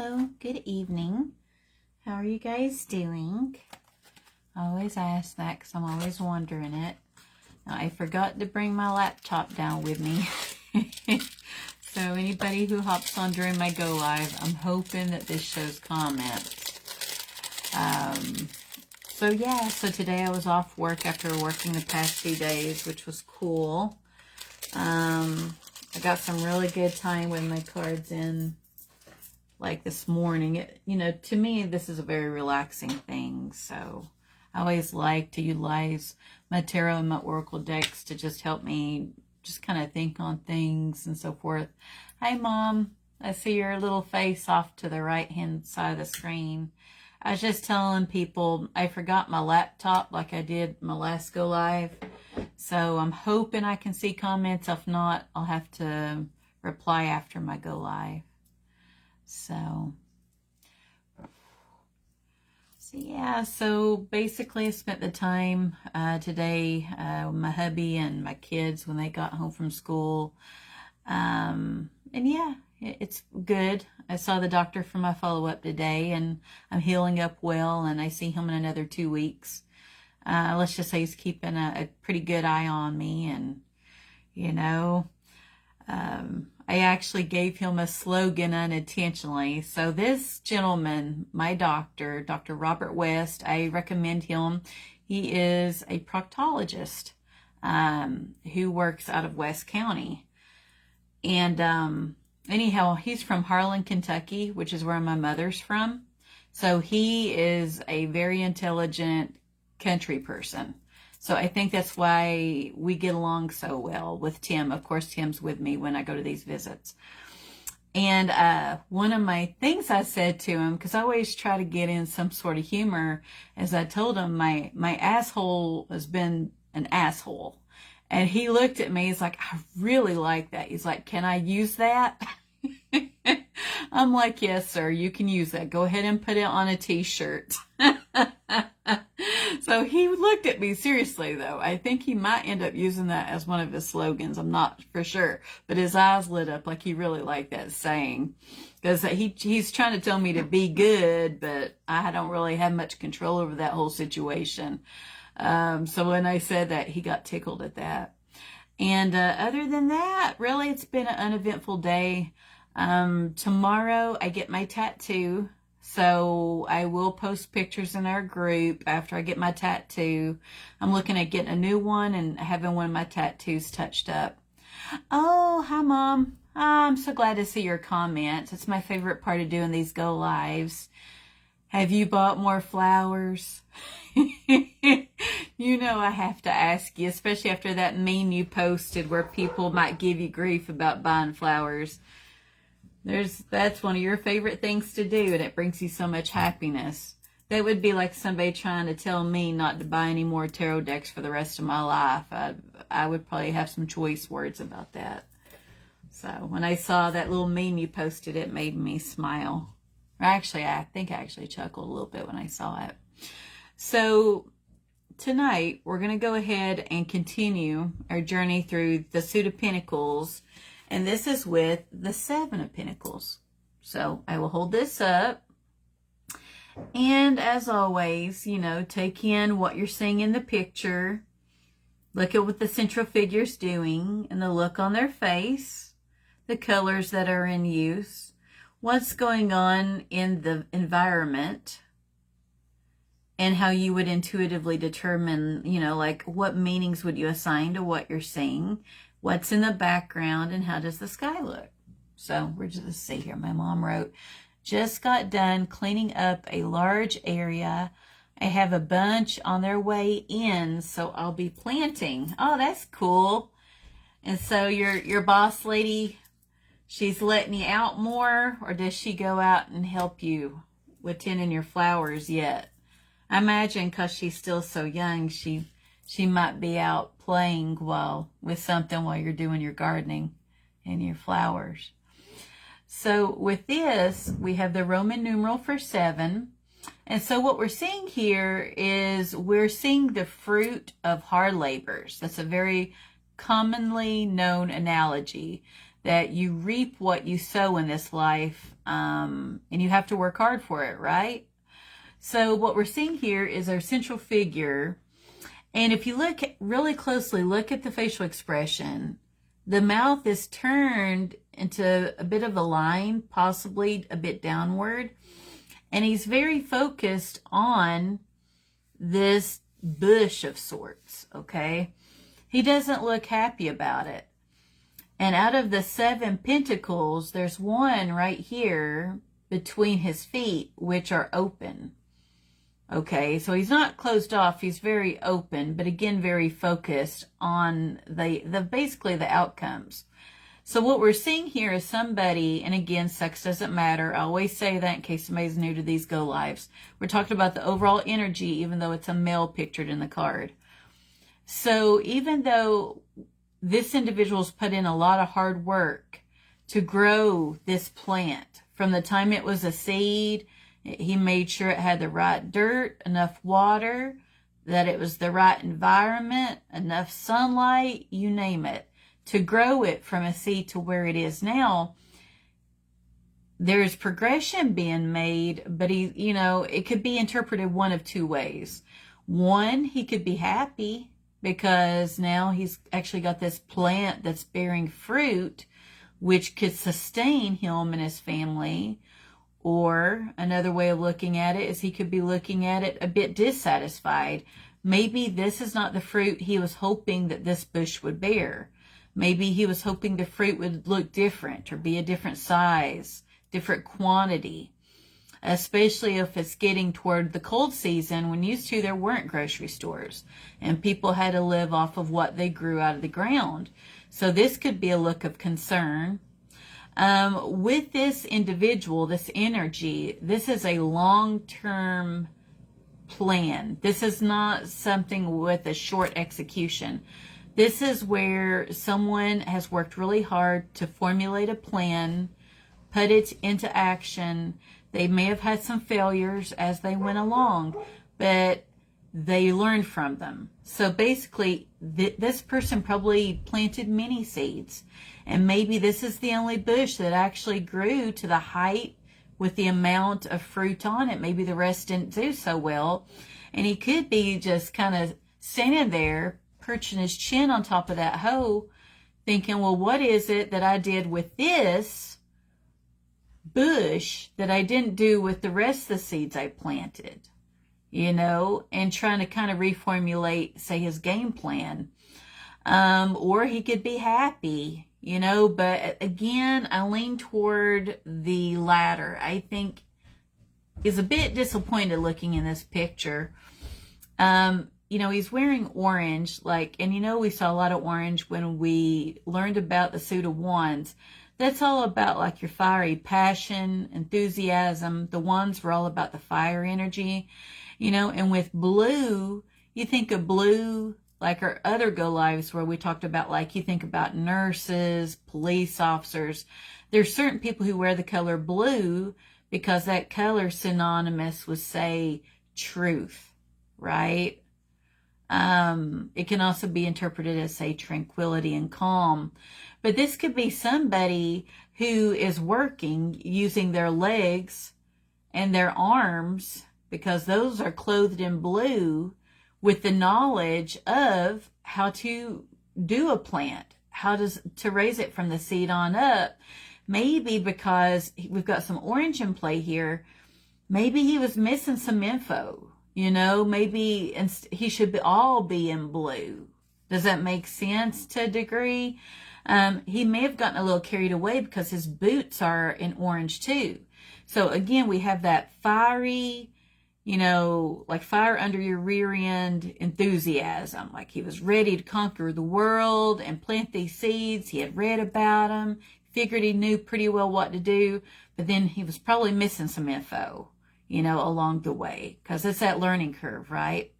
Hello, good evening. How are you guys doing? I always ask that because I'm always wondering it. Now, I forgot to bring my laptop down with me. So anybody who hops on during my go live, I'm hoping that this shows comments. So today I was off work after working the past few days, which was cool. I got some really good time with my cards in, like this morning. To me, this is a very relaxing thing. So I always like to utilize my tarot and my oracle decks to just help me just kind of think on things and so forth. Hi, Mom. I see your little face off to the right-hand side of the screen. I was just telling people I forgot my laptop like I did my last go live. So I'm hoping I can see comments. If not, I'll have to reply after my go live. So basically I spent the time today with my hubby and my kids when they got home from school. It's good. I saw the doctor for my follow-up today, and I'm healing up well, and I see him in another 2 weeks. Let's just say he's keeping a pretty good eye on me, and, I actually gave him a slogan unintentionally. So this gentleman, my doctor, Dr. Robert West, I recommend him. He is a proctologist who works out of West County. And anyhow, he's from Harlan, Kentucky, which is where my mother's from. So he is a very intelligent country person. So I think that's why we get along so well with Tim. Of course, Tim's with me when I go to these visits. And one of my things I said to him, because I always try to get in some sort of humor, is I told him my asshole has been an asshole. And he looked at me, he's like, I really like that. He's like, can I use that? I'm like, yes, sir, you can use that. Go ahead and put it on a t-shirt. So he looked at me seriously, though. I think he might end up using that as one of his slogans. I'm not for sure. But his eyes lit up like he really liked that saying. Because he's trying to tell me to be good, but I don't really have much control over that whole situation. So when I said that, he got tickled at that. And other than that, really, it's been an uneventful day. Tomorrow, I get my tattoo. So I will post pictures in our group after I get my tattoo. I'm looking at getting a new one and having one of my tattoos touched up. Oh, hi, Mom. I'm so glad to see your comments. It's my favorite part of doing these go lives. Have you bought more flowers? I have to ask you, especially after that meme you posted where people might give you grief about buying flowers. That's one of your favorite things to do, and it brings you so much happiness. That would be like somebody trying to tell me not to buy any more tarot decks for the rest of my life. I would probably have some choice words about that. So when I saw that little meme you posted, it made me smile. Actually, I think I actually chuckled a little bit when I saw it. So tonight, we're going to go ahead and continue our journey through the Suit of Pentacles. And this is with the Seven of Pentacles. So I will hold this up. And as always, take in what you're seeing in the picture. Look at what the central figure's doing and the look on their face. The colors that are in use. What's going on in the environment. And how you would intuitively determine, like what meanings would you assign to what you're seeing. What's in the background and how does the sky look? So we're just, let's see here. My mom wrote, just got done cleaning up a large area. I have a bunch on their way in, so I'll be planting. Oh, that's cool. And so your boss lady, she's letting you out more, or does she go out and help you with tending your flowers yet? I imagine because she's still so young, she might be out playing with something while you're doing your gardening and your flowers. So with this, we have the Roman numeral for 7. And so what we're seeing here is we're seeing the fruit of hard labors. That's a very commonly known analogy, that you reap what you sow in this life, and you have to work hard for it, right? So what we're seeing here is our central figure. And if you look really closely, look at the facial expression. The mouth is turned into a bit of a line, possibly a bit downward. And he's very focused on this bush of sorts, okay? He doesn't look happy about it. And out of the 7 pentacles, there's one right here between his feet, which are open. Okay, so he's not closed off, he's very open, but again, very focused on the basically the outcomes. So what we're seeing here is somebody, and again, sex doesn't matter. I always say that in case somebody's new to these go lives. We're talking about the overall energy, even though it's a male pictured in the card. So even though this individual's put in a lot of hard work to grow this plant, from the time it was a seed, he made sure it had the right dirt, enough water, that it was the right environment, enough sunlight, you name it, to grow it from a seed to where it is now. There's progression being made, but it could be interpreted one of 2 ways. One, he could be happy because now he's actually got this plant that's bearing fruit, which could sustain him and his family. Or another way of looking at it is he could be looking at it a bit dissatisfied. Maybe this is not the fruit he was hoping that this bush would bear. Maybe he was hoping the fruit would look different or be a different size, different quantity, especially if it's getting toward the cold season when used to there weren't grocery stores and people had to live off of what they grew out of the ground. So this could be a look of concern. With this individual, this energy, this is a long-term plan. This is not something with a short execution. This is where someone has worked really hard to formulate a plan, put it into action. They may have had some failures as they went along, but they learned from them. So basically, this person probably planted many seeds. And maybe this is the only bush that actually grew to the height with the amount of fruit on it. Maybe the rest didn't do so well. And he could be just kind of standing there, perching his chin on top of that hoe, thinking, well, what is it that I did with this bush that I didn't do with the rest of the seeds I planted? And trying to kind of reformulate, say, his game plan. Or he could be happy, but again, I lean toward the latter. I think he's a bit disappointed looking in this picture. He's wearing orange, and we saw a lot of orange when we learned about the Suit of Wands. That's all about your fiery passion, enthusiasm. The wands were all about the fire energy, and with blue, you think of blue like our other go lives where we talked about, you think about nurses, police officers. There's certain people who wear the color blue because that color is synonymous with, say, truth, right? It can also be interpreted as, say, tranquility and calm. But this could be somebody who is working using their legs and their arms, because those are clothed in blue, with the knowledge of how to do a plant, to raise it from the seed on up. Maybe because we've got some orange in play here, maybe he was missing some info. Maybe he should all be in blue. Does that make sense to a degree? He may have gotten a little carried away because his boots are in orange too. So again, we have that fiery, like fire under your rear end enthusiasm. Like he was ready to conquer the world and plant these seeds. He had read about them, figured he knew pretty well what to do, but then he was probably missing some info, along the way, because it's that learning curve, right?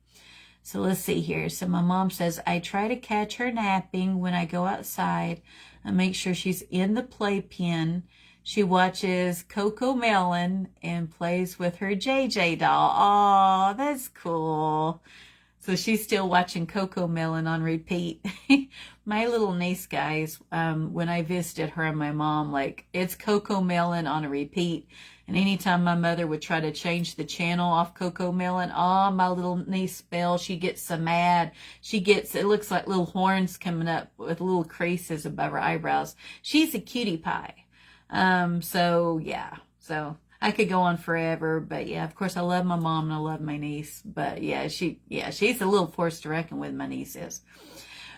So let's see here. So my mom says, I try to catch her napping when I go outside and make sure she's in the playpen. She watches Coco Melon and plays with her JJ doll. Oh, that's cool. So she's still watching Coco Melon on repeat. My little niece, guys, when I visited her and my mom, like, it's Coco Melon on a repeat. And anytime my mother would try to change the channel off Coco Melon, oh, my little niece Belle, she gets so mad. It looks like little horns coming up with little creases above her eyebrows. She's a cutie pie. So yeah, so I could go on forever, but yeah, of course I love my mom and I love my niece, but yeah, she's a little force to reckon with, my niece is.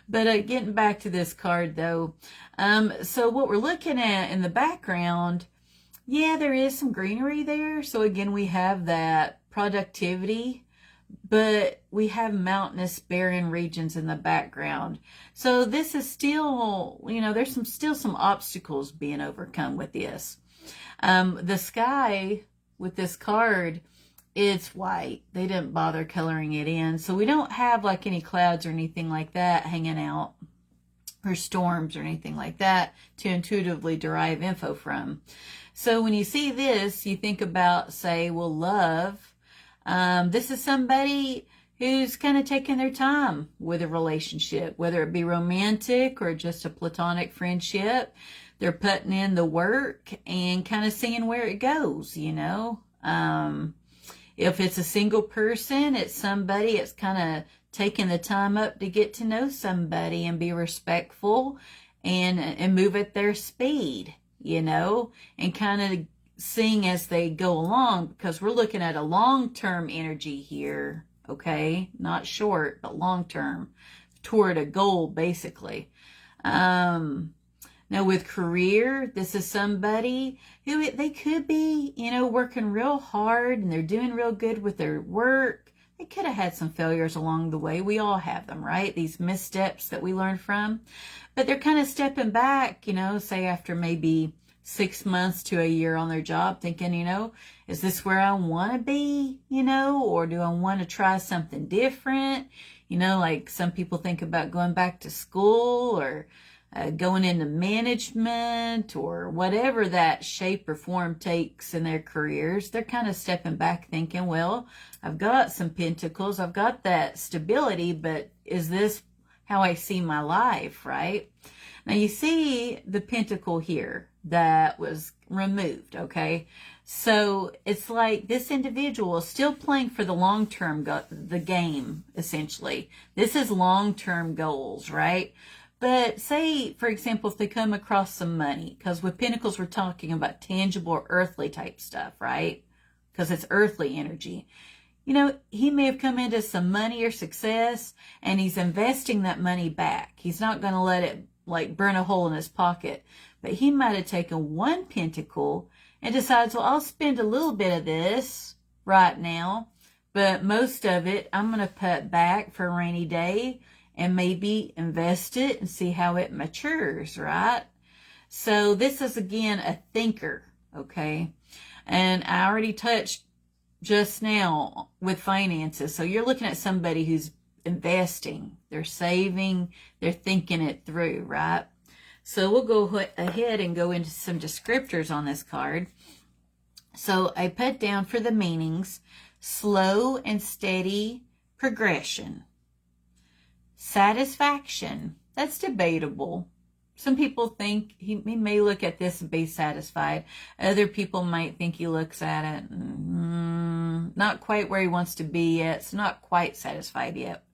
But getting back to this card though, so what we're looking at in the background, yeah, there is some greenery there. So again, we have that productivity, but we have mountainous, barren regions in the background. So this is still, there's still some obstacles being overcome with this. The sky with this card, it's white. They didn't bother coloring it in. So we don't have like any clouds or anything like that hanging out, or storms or anything like that to intuitively derive info from. So when you see this, you think about, say, well, love. This is somebody who's kind of taking their time with a relationship, whether it be romantic or just a platonic friendship. They're putting in the work and kind of seeing where it goes, If it's a single person, it's somebody it's kind of taking the time up to get to know somebody and be respectful and move at their speed, and kind of seeing as they go along, because we're looking at a long-term energy here, okay? Not short, but long-term, toward a goal, basically. Now with career, this is somebody who they could be, working real hard and they're doing real good with their work. They could have had some failures along the way. We all have them, right? These missteps that we learn from. But they're kind of stepping back, say after maybe 6 months to a year on their job, thinking, is this where I want to be, or do I want to try something different? Like some people think about going back to school or going into management or whatever that shape or form takes in their careers. They're kind of stepping back thinking, well, I've got some pentacles, I've got that stability, but is this how I see my life, right? Now you see the pentacle here that was removed, okay? So it's like this individual is still playing for the long-term, the game, essentially. This is long-term goals, right? But say, for example, if they come across some money, because with pentacles, we're talking about tangible or earthly type stuff, right? Because it's earthly energy. He may have come into some money or success and he's investing that money back. He's not going to let it like burn a hole in his pocket. But he might have taken one pentacle and decides, well, I'll spend a little bit of this right now, but most of it I'm going to put back for a rainy day and maybe invest it and see how it matures, right? So this is, again, a thinker, okay? And I already touched just now with finances. So you're looking at somebody who's investing. They're saving. They're thinking it through, right? So we'll go ahead and go into some descriptors on this card. So I put down for the meanings, slow and steady progression. Satisfaction, that's debatable. Some people think he may look at this and be satisfied. Other people might think he looks at it, not quite where he wants to be yet. So not quite satisfied yet.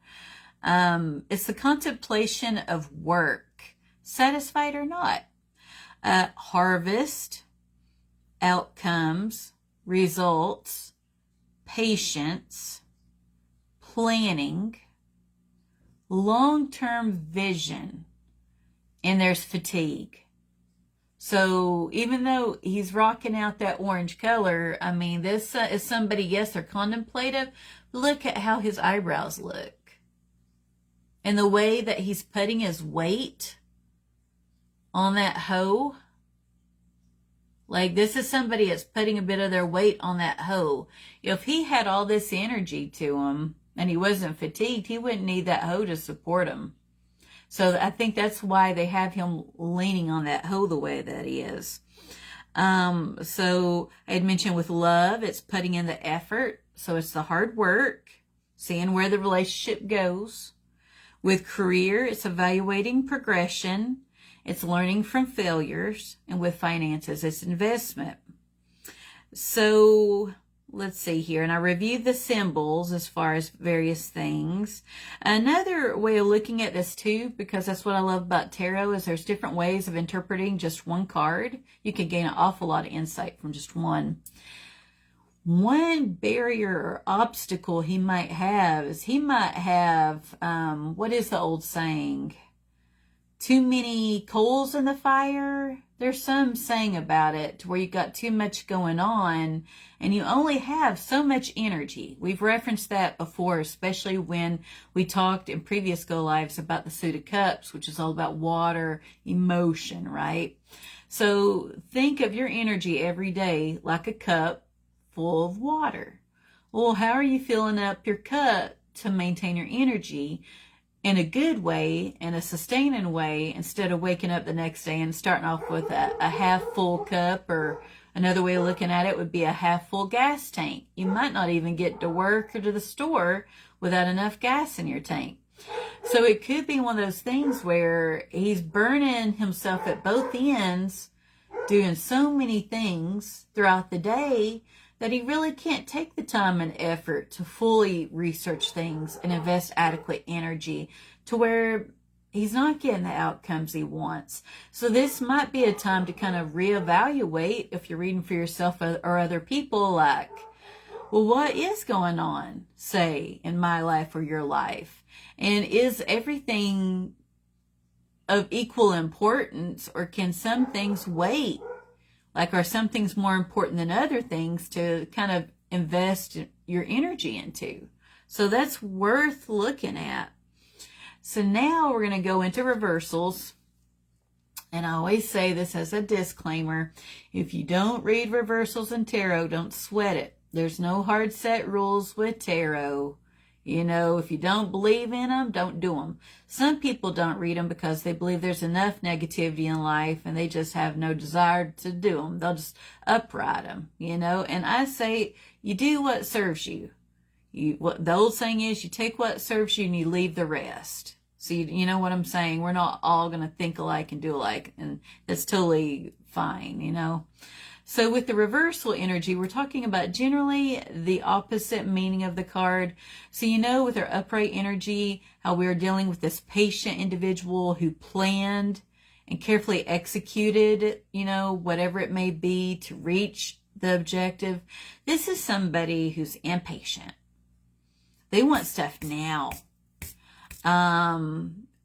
It's the contemplation of work, satisfied or not. Harvest, outcomes, results, patience, planning, long-term vision, and there's fatigue. So even though he's rocking out that orange color, I mean, this is somebody, yes, they're contemplative. Look at how his eyebrows look. And the way that he's putting his weight on that hoe. Like, this is somebody that's putting a bit of their weight on that hoe. If he had all this energy to him and he wasn't fatigued, he wouldn't need that hoe to support him. So I think that's why they have him leaning on that hoe the way that he is. So I had mentioned with love, it's putting in the effort. So it's the hard work. seeing where the relationship goes. With career, it's evaluating progression. It's learning from failures. And with finances, it's investment. So let's see here. And I reviewed the symbols as far as various things. Another way of looking at this too, because that's what I love about tarot, is there's different ways of interpreting just one card. You can gain an awful lot of insight from just one. One barrier or obstacle he might have is he might have, what is the old saying? Too many coals in the fire? There's some saying about it to where you got too much going on and you only have so much energy. We've referenced that before, especially when we talked in previous Go Lives about the Suit of Cups, which is all about water, emotion, right? So think of your energy every day like a cup full of water. Well, how are you filling up your cup to maintain your energy in a good way, in a sustaining way, instead of waking up the next day and starting off with a half full cup? Or another way of looking at it would be a half full gas tank. You might not even get to work or to the store without enough gas in your tank. So it could be one of those things where he's burning himself at both ends, doing so many things throughout the day that he really can't take the time and effort to fully research things and invest adequate energy to where he's not getting the outcomes he wants. So this might be a time to kind of reevaluate, if you're reading for yourself or other people, like, well, what is going on, say, in my life or your life? And is everything of equal importance, or can some things wait? Like, are some things more important than other things to kind of invest your energy into? So that's worth looking at. So now we're going to go into reversals. And I always say this as a disclaimer. If you don't read reversals in tarot, don't sweat it. There's no hard set rules with tarot. You know, if you don't believe in them, don't do them. Some people don't read them because they believe there's enough negativity in life and they just have no desire to do them. They'll just upright them, you know. And I say, you do what serves you. What the old saying is, you take what serves you and you leave the rest. So you know what I'm saying? We're not all going to think alike and do alike, and that's totally fine, you know. So with the reversal energy, we're talking about generally the opposite meaning of the card. So you know, with our upright energy, how we're dealing with this patient individual who planned and carefully executed, you know, whatever it may be to reach the objective. This is somebody who's impatient. They want stuff now.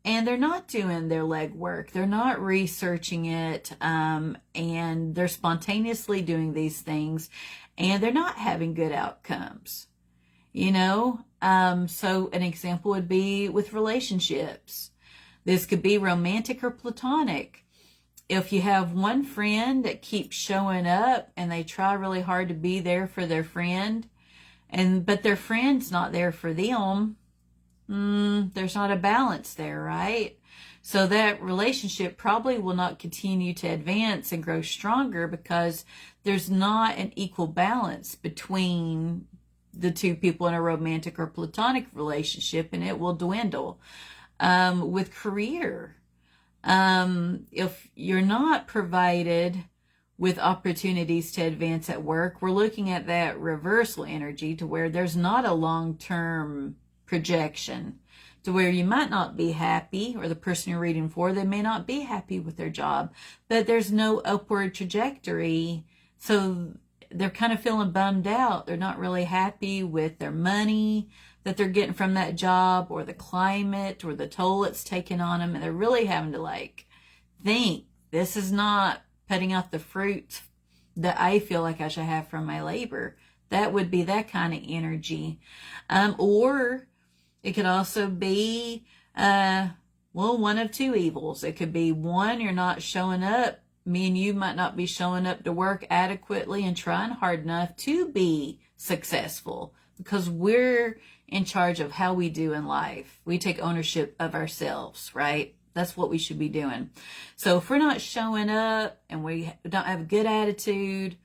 And they're not doing their legwork. They're not researching it. And they're spontaneously doing these things. And they're not having good outcomes. You know? So an example would be with relationships. This could be romantic or platonic. If you have one friend that keeps showing up and they try really hard to be there for their friend, but their friend's not there for them, there's not a balance there, right? So that relationship probably will not continue to advance and grow stronger because there's not an equal balance between the two people in a romantic or platonic relationship, and it will dwindle. With career, if you're not provided with opportunities to advance at work, we're looking at that reversal energy to where there's not a long-term projection, to where you might not be happy, or the person you're reading for, they may not be happy with their job, but there's no upward trajectory. So they're kind of feeling bummed out. They're not really happy with their money that they're getting from that job, or the climate, or the toll it's taking on them. And they're really having to think, this is not putting out the fruit that I feel like I should have from my labor. That would be that kind of energy. Or it could also be, one of two evils. It could be, one, you're not showing up. Me and you might not be showing up to work adequately and trying hard enough to be successful, because we're in charge of how we do in life. We take ownership of ourselves, right? That's what we should be doing. So if we're not showing up and we don't have a good attitude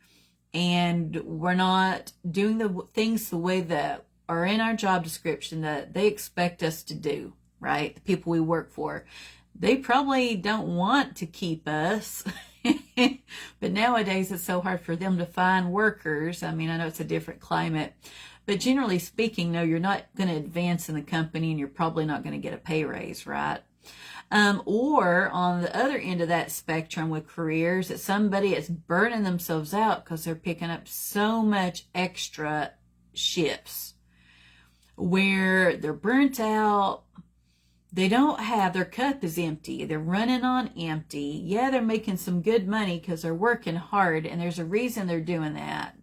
and we're not doing the things the way that are in our job description that they expect us to do, right? The people we work for, they probably don't want to keep us. But nowadays it's so hard for them to find workers. I mean, I know it's a different climate, but generally speaking, no, you're not going to advance in the company, and you're probably not going to get a pay raise, right? Or on the other end of that spectrum with careers, it's somebody that's burning themselves out because they're picking up so much extra shifts where they're burnt out. They don't have, their cup is empty. They're running on empty. Yeah, they're making some good money because they're working hard, and there's a reason they're doing that.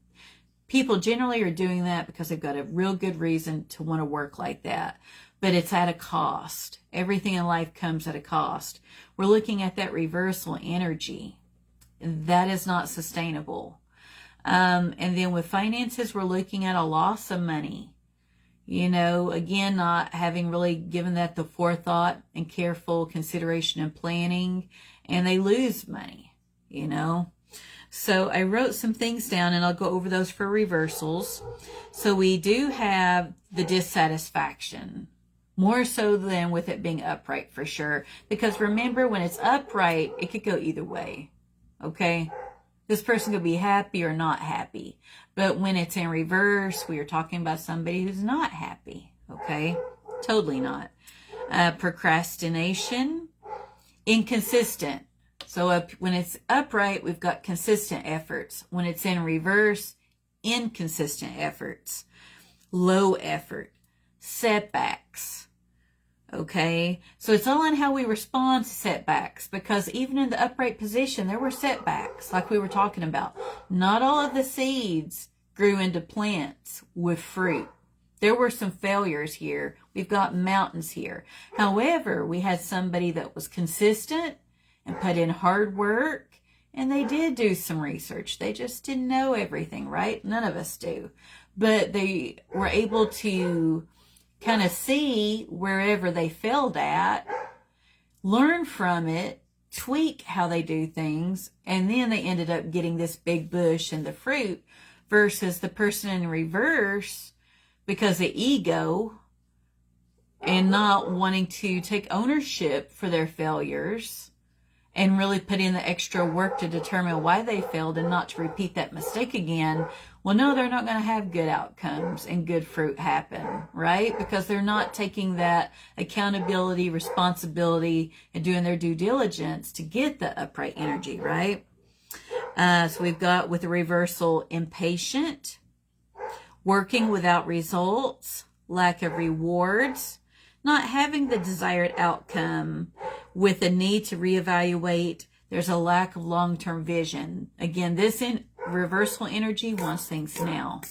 People generally are doing that because they've got a real good reason to want to work like that. But it's at a cost. Everything in life comes at a cost. We're looking at that reversal energy. That is not sustainable. And then with finances, we're looking at a loss of money. You know, again, not having really given that the forethought and careful consideration and planning, and they lose money, you know. So I wrote some things down, and I'll go over those for reversals. So we do have the dissatisfaction, more so than with it being upright for sure. Because remember, when it's upright, it could go either way, okay? This person could be happy or not happy. But when it's in reverse, we are talking about somebody who's not happy, okay? Totally not. Procrastination, inconsistent. So when it's upright, we've got consistent efforts. When it's in reverse, inconsistent efforts. Low effort. Setbacks. Okay, so it's all in how we respond to setbacks, because even in the upright position, there were setbacks, like we were talking about. Not all of the seeds grew into plants with fruit. There were some failures here. We've got mountains here. However, we had somebody that was consistent and put in hard work, and they did do some research. They just didn't know everything, right? None of us do. But they were able to kind of see wherever they failed at, learn from it, tweak how they do things, and then they ended up getting this big bush and the fruit, versus the person in reverse, because of ego and not wanting to take ownership for their failures and really put in the extra work to determine why they failed and not to repeat that mistake again. Well, no, they're not going to have good outcomes and good fruit happen, right? Because they're not taking that accountability, responsibility, and doing their due diligence to get the upright energy, right? So we've got, with the reversal, impatient, working without results, lack of rewards, not having the desired outcome, with a need to reevaluate. There's a lack of long-term vision. Again, this reversal energy wants things now.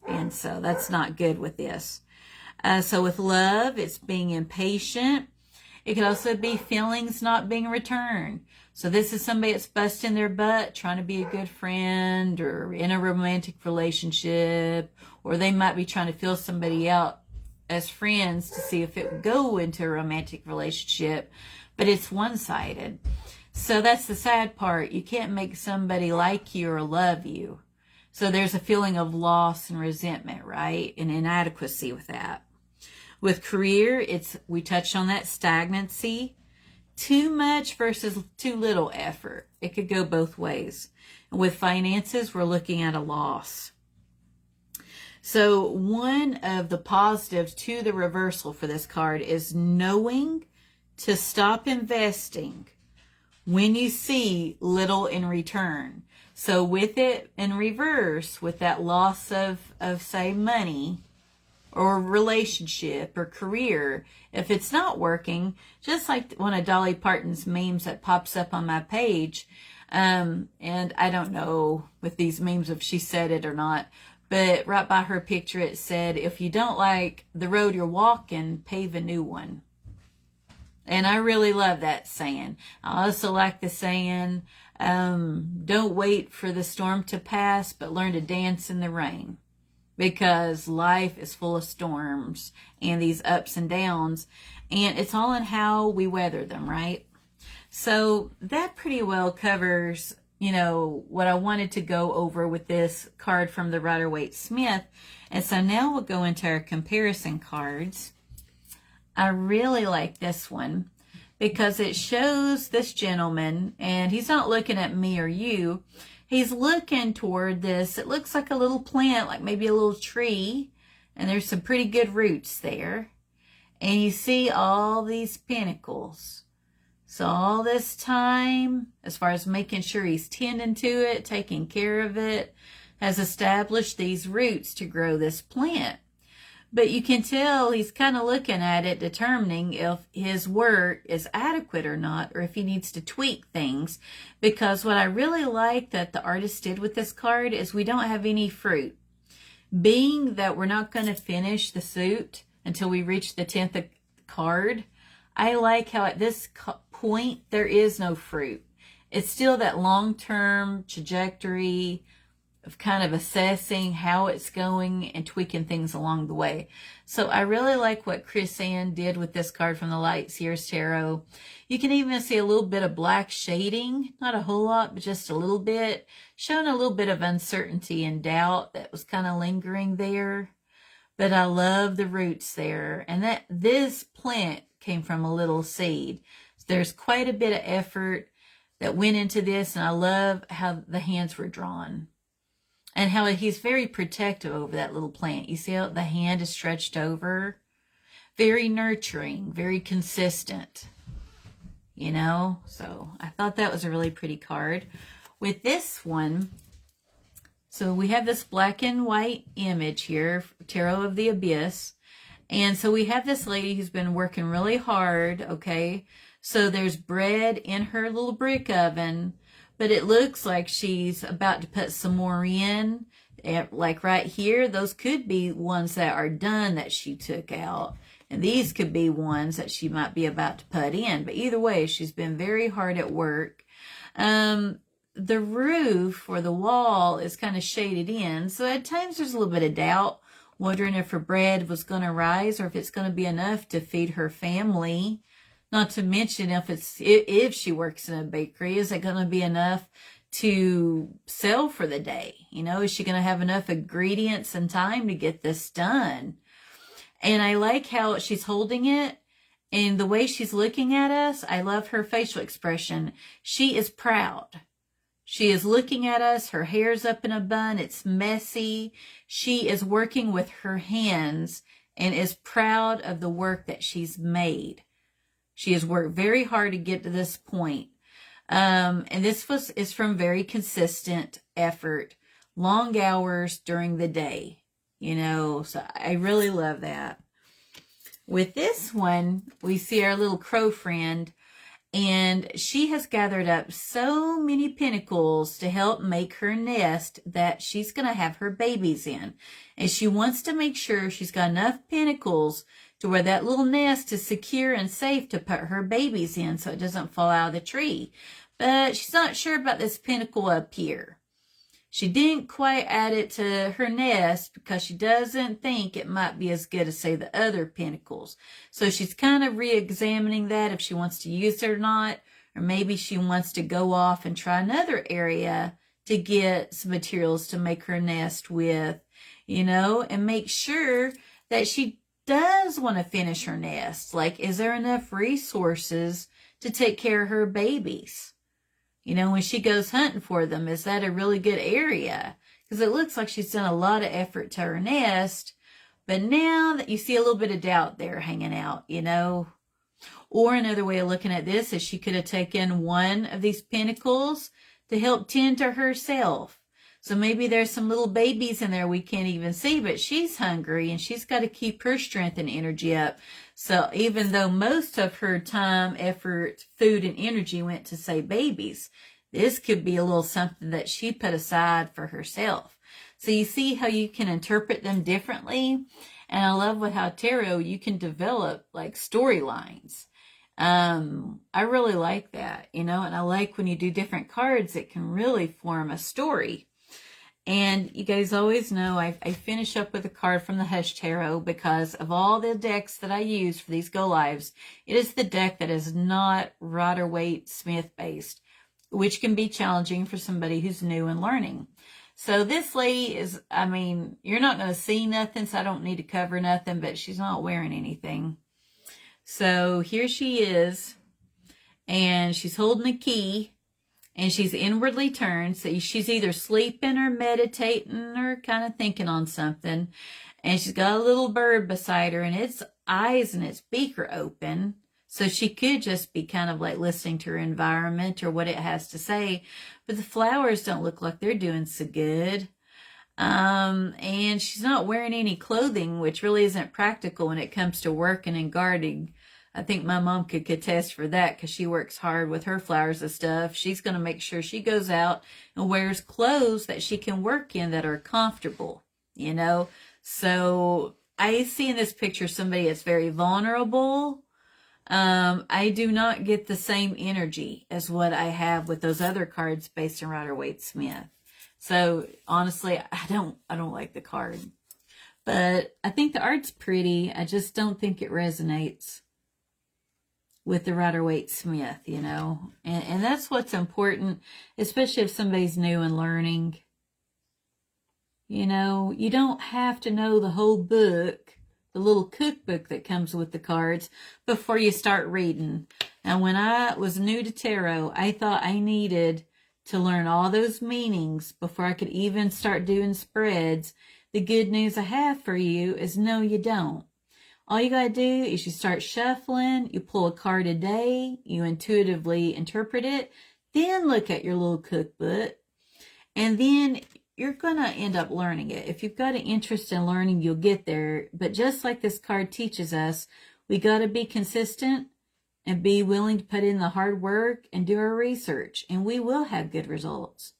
And so that's not good with this. So with love, it's being impatient. It could also be feelings not being returned. So this is somebody that's busting their butt, trying to be a good friend or in a romantic relationship, or they might be trying to feel somebody out as friends to see if it would go into a romantic relationship, but it's one-sided. So that's the sad part. You can't make somebody like you or love you. So there's a feeling of loss and resentment, right? And inadequacy with that. With career, we touched on that stagnancy. Too much versus too little effort. It could go both ways. And with finances, we're looking at a loss. So one of the positives to the reversal for this card is knowing to stop investing when you see little in return. So with it in reverse, with that loss of say, money or relationship or career, if it's not working, just like one of Dolly Parton's memes that pops up on my page, and I don't know with these memes if she said it or not, but right by her picture it said, if you don't like the road you're walking, pave a new one. And I really love that saying. I also like the saying, don't wait for the storm to pass, but learn to dance in the rain. Because life is full of storms and these ups and downs, and it's all in how we weather them, right? So that pretty well covers, you know, what I wanted to go over with this card from the Rider-Waite-Smith. And so now we'll go into our comparison cards. I really like this one because it shows this gentleman, and he's not looking at me or you. He's looking toward this. It looks like a little plant, like maybe a little tree, and there's some pretty good roots there. And you see all these pentacles. So all this time, as far as making sure he's tending to it, taking care of it, has established these roots to grow this plant. But you can tell he's kind of looking at it, determining if his work is adequate or not, or if he needs to tweak things. Because what I really like that the artist did with this card is we don't have any fruit. Being that we're not going to finish the suit until we reach the 10th card, I like how at this point there is no fruit. It's still that long-term trajectory of kind of assessing how it's going and tweaking things along the way. So I really like what Chris Ann did with this card from the Light Seers Tarot. You can even see a little bit of black shading, not a whole lot, but just a little bit, showing a little bit of uncertainty and doubt that was kind of lingering there. But I love the roots there, and that this plant came from a little seed. So there's quite a bit of effort that went into this, and I love how the hands were drawn. And how he's very protective over that little plant. You see how the hand is stretched over? Very nurturing, very consistent. You know? So I thought that was a really pretty card. With this one, so we have this black and white image here, Tarot of the Abyss. And so we have this lady who's been working really hard, okay? So there's bread in her little brick oven. But it looks like she's about to put some more in. Like right here, those could be ones that are done that she took out. And these could be ones that she might be about to put in. But either way, she's been very hard at work. The roof or the wall is kind of shaded in. So at times there's a little bit of doubt, wondering if her bread was going to rise or if it's going to be enough to feed her family. Not to mention if she works in a bakery, is it going to be enough to sell for the day? You know, is she going to have enough ingredients and time to get this done? And I like how she's holding it and the way she's looking at us. I love her facial expression. She is proud. She is looking at us. Her hair's up in a bun. It's messy. She is working with her hands and is proud of the work that she's made. She has worked very hard to get to this point. And this is from very consistent effort, long hours during the day, you know, so I really love that. With this one, we see our little crow friend, and she has gathered up so many pentacles to help make her nest that she's going to have her babies in. And she wants to make sure she's got enough pentacles to where that little nest is secure and safe to put her babies in so it doesn't fall out of the tree. But she's not sure about this pentacle up here. She didn't quite add it to her nest because she doesn't think it might be as good as, say, the other pentacles. So she's kind of re-examining that if she wants to use it or not. Or maybe she wants to go off and try another area to get some materials to make her nest with, you know, and make sure that she does want to finish her nest. Like, is there enough resources to take care of her babies? You know, when she goes hunting for them, is that a really good area? Because it looks like she's done a lot of effort to her nest, but now that you see a little bit of doubt there hanging out, you know. Or another way of looking at this is she could have taken one of these pentacles to help tend to herself. So maybe there's some little babies in there we can't even see, but she's hungry and she's got to keep her strength and energy up. So even though most of her time, effort, food, and energy went to, say, babies, this could be a little something that she put aside for herself. So you see how you can interpret them differently. And I love how tarot, you can develop like storylines. I really like that, you know, and I like when you do different cards, it can really form a story. And you guys always know I finish up with a card from the Hush Tarot because of all the decks that I use for these go lives, it is the deck that is not Rider-Waite-Smith based. which can be challenging for somebody who's new and learning. So this lady is, I mean, you're not going to see nothing, so I don't need to cover nothing, but she's not wearing anything. So here she is, and she's holding a key, and she's inwardly turned. So she's either sleeping or meditating or kind of thinking on something. And she's got a little bird beside her, and its eyes and its beak are open. So she could just be kind of like listening to her environment or what it has to say. But the flowers don't look like they're doing so good. And she's not wearing any clothing, which really isn't practical when it comes to working and gardening. I think my mom could attest for that because she works hard with her flowers and stuff. She's going to make sure she goes out and wears clothes that she can work in that are comfortable, you know. So I see in this picture somebody that's very vulnerable. I do not get the same energy as what I have with those other cards based on Rider-Waite-Smith. So honestly, I don't like the card, but I think the art's pretty. I just don't think it resonates with the Rider-Waite-Smith, you know, and that's what's important, especially if somebody's new and learning. You know, you don't have to know the whole book, the little cookbook that comes with the cards, before you start reading. Now, when I was new to tarot, I thought I needed to learn all those meanings before I could even start doing spreads. The good news I have for you is no, you don't. All you got to do is you start shuffling, you pull a card a day, you intuitively interpret it, then look at your little cookbook, and then you're going to end up learning it. If you've got an interest in learning, you'll get there. But just like this card teaches us, we got to be consistent and be willing to put in the hard work and do our research, and we will have good results.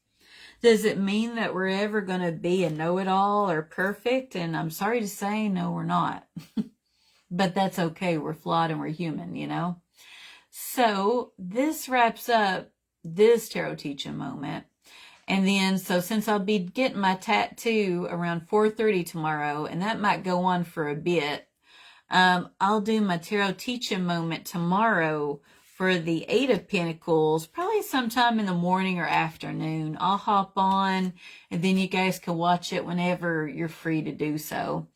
Does it mean that we're ever going to be a know-it-all or perfect? And I'm sorry to say, no, we're not. But that's okay. We're flawed and we're human, you know? So this wraps up this tarot teaching moment. And then, so since I'll be getting my tattoo around 4:30 tomorrow, and that might go on for a bit, I'll do my tarot teaching moment tomorrow for the Eight of Pentacles, probably sometime in the morning or afternoon. I'll hop on, and then you guys can watch it whenever you're free to do so.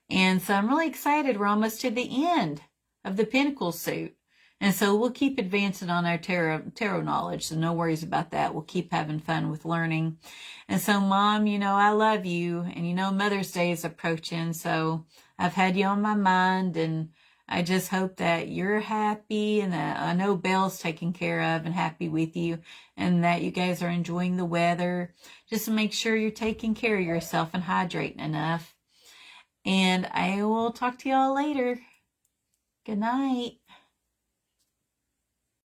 And so I'm really excited. We're almost to the end of the Pentacles suit. And so we'll keep advancing on our tarot knowledge. So no worries about that. We'll keep having fun with learning. And so, Mom, you know, I love you. And you know, Mother's Day is approaching. So I've had you on my mind. And I just hope that you're happy. And that I know Belle's taken care of and happy with you. And that you guys are enjoying the weather. Just to make sure you're taking care of yourself and hydrating enough. And I will talk to y'all later. Good night.